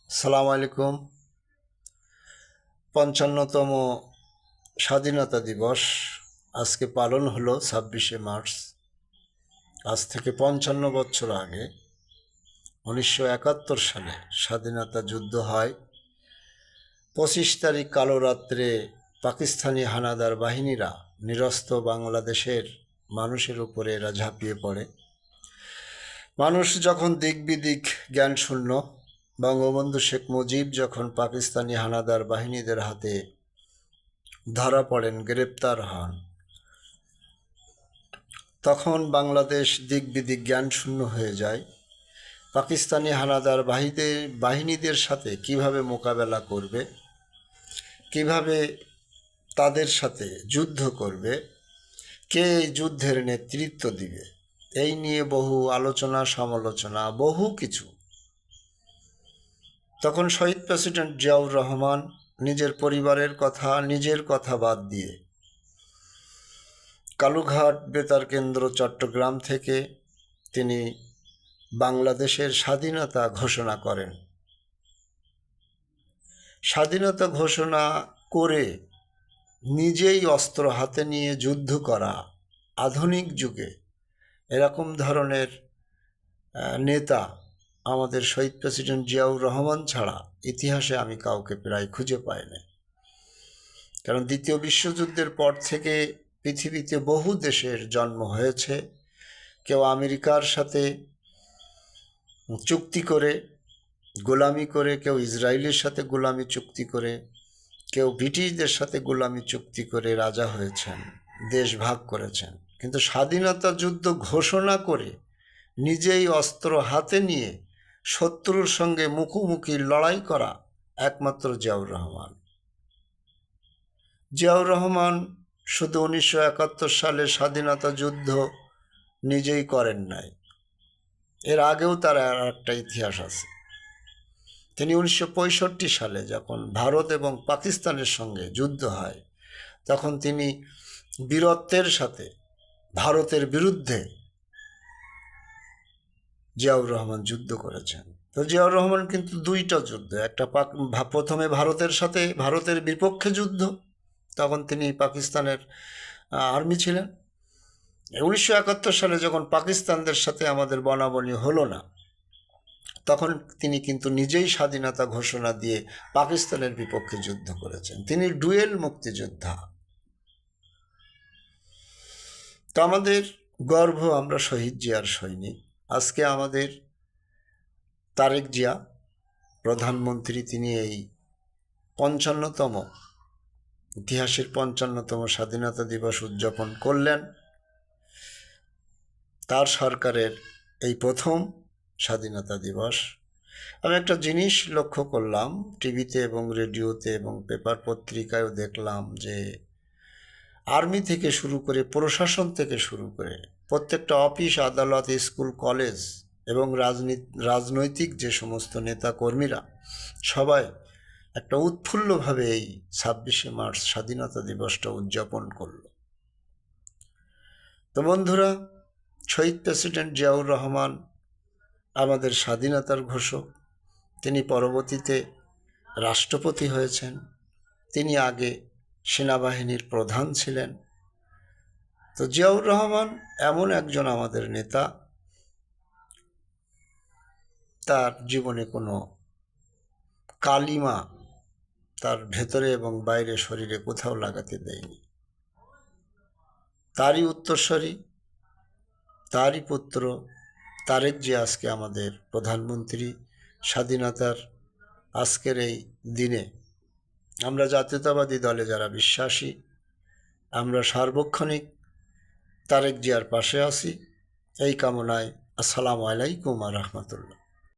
আসসালামু আলাইকুম। ৫৫তম স্বাধীনতা দিবস আজকে পালন হলো ২৬শে মার্চ। আজ থেকে ৫৫ বছর আগে ১৯৭১ সালে স্বাধীনতা যুদ্ধ হয়। ২৫ তারিখ কালো রাত্রে পাকিস্তানি হানাদার বাহিনীরা নিরস্ত্র বাংলাদেশের মানুষের উপরে এরা ঝাঁপিয়ে পড়ে। মানুষ যখন দিক বিদিক জ্ঞানশূন্য, বঙ্গবন্ধু শেখ মুজিব যখন পাকিস্তানি হানাদার বাহিনীদের হাতে ধরা পড়েন, গ্রেপ্তার হন, তখন বাংলাদেশ দিক বিদিক জ্ঞানশূন্য হয়ে যায়। পাকিস্তানি হানাদার বাহিনীদের সাথে কিভাবে মোকাবেলা করবে, কিভাবে তাদের সাথে যুদ্ধ করবে, কে এই যুদ্ধের নেতৃত্ব দিবে, এই নিয়ে বহু আলোচনা সমালোচনা, বহু কিছু। তখন শহীদ প্রেসিডেন্ট জিয়াউর রহমান নিজের পরিবারের কথা, নিজের কথা বাদ দিয়ে কালুঘাট বেতার কেন্দ্র চট্টগ্রাম থেকে তিনি বাংলাদেশের স্বাধীনতা ঘোষণা করেন। স্বাধীনতা ঘোষণা করে নিজেই অস্ত্র হাতে নিয়ে যুদ্ধ করা আধুনিক যুগে এরকম ধরনের নেতা আমাদের শহীদ প্রেসিডেন্ট জিয়াউর রহমান ছাড়া ইতিহাসে আমি কাউকে প্রায় খুঁজে পাই না। কারণ দ্বিতীয় বিশ্বযুদ্ধের পর থেকে পৃথিবীতে বহু দেশের জন্ম হয়েছে। কেউ আমেরিকার সাথে চুক্তি করে গোলামি করে, কেউ ইসরায়েলের সাথে গোলামি চুক্তি করে, কেউ ব্রিটিশদের সাথে গোলামি চুক্তি করে রাজা হয়েছেন, দেশ ভাগ করেছেন। কিন্তু স্বাধীনতা যুদ্ধ ঘোষণা করে নিজেই অস্ত্র হাতে নিয়ে শত্রুর সঙ্গে মুখোমুখি লড়াই করা একমাত্র জিয়াউর রহমান। জিয়াউর রহমান শুধু ১৯৭১ সালে স্বাধীনতা যুদ্ধ নিজেই করেন নাই, এর আগেও তার একটা ইতিহাস আছে। তিনি ১৯৬৫ সালে যখন ভারত এবং পাকিস্তানের সঙ্গে যুদ্ধ হয়, তখন তিনি বীরত্বের সাথে ভারতের বিরুদ্ধে জিয়াউর রহমান যুদ্ধ করেছেন। তো জিয়াউর রহমান কিন্তু দুইটা যুদ্ধ, একটা প্রথমে ভারতের বিপক্ষে যুদ্ধ, তখন তিনি পাকিস্তানের আর্মি ছিলেন। ১৯৭১ সালে যখন পাকিস্তানদের সাথে আমাদের বনাবনি হলো না, তখন তিনি কিন্তু নিজেই স্বাধীনতা ঘোষণা দিয়ে পাকিস্তানের বিপক্ষে যুদ্ধ করেছেন। তিনি ডুয়েল মুক্তিযোদ্ধা। তো আমাদের গর্ব, আমরা শহীদ জিয়ার সৈনিক। আজকে আমাদের তারেক জিয়া প্রধানমন্ত্রী, তিনি এই ৫৫তম ইতিহাসের ৫৫তম স্বাধীনতা দিবস উদযাপন করলেন। তার সরকারের এই প্রথম স্বাধীনতা দিবস। আমি একটা জিনিস লক্ষ্য করলাম, টিভিতে এবং রেডিওতে এবং পেপার পত্রিকায়ও দেখলাম যে আর্মি থেকে শুরু করে, প্রশাসন থেকে শুরু করে প্রত্যেকটা অফিস, আদালত, স্কুল, কলেজ এবং রাজনৈতিক যে সমস্ত নেতা কর্মীরা সবাই একটা উৎফুল্লভাবে এই ২৬শে মার্চ স্বাধীনতা দিবসটা উদযাপন করল। তো বন্ধুরা, শহীদ প্রেসিডেন্ট জিয়াউর রহমান আমাদের স্বাধীনতার ঘোষক। তিনি পরবর্তীতে রাষ্ট্রপতি হয়েছেন। তিনি আগে সেনাবাহিনীর প্রধান ছিলেন। তো জিয়াউর রহমান এমন একজন আমাদের নেতা, তার জীবনে কোনো কালিমা তার ভেতরে এবং বাইরে শরীরে কোথাও লাগাতে দেয়নি। তারই উত্তরসূরি, তারই পুত্র তারেক জিয়া আজকে আমাদের প্রধানমন্ত্রী। স্বাধীনতার আজকের এই দিনে আমরা জাতীয়তাবাদী দলে যারা বিশ্বাসী, আমরা সার্বক্ষণিক তারেক জিয়ার পাশে আছি। এই কামনায় আসসালামু আলাইকুম ওয়া রাহমাতুল্লাহ।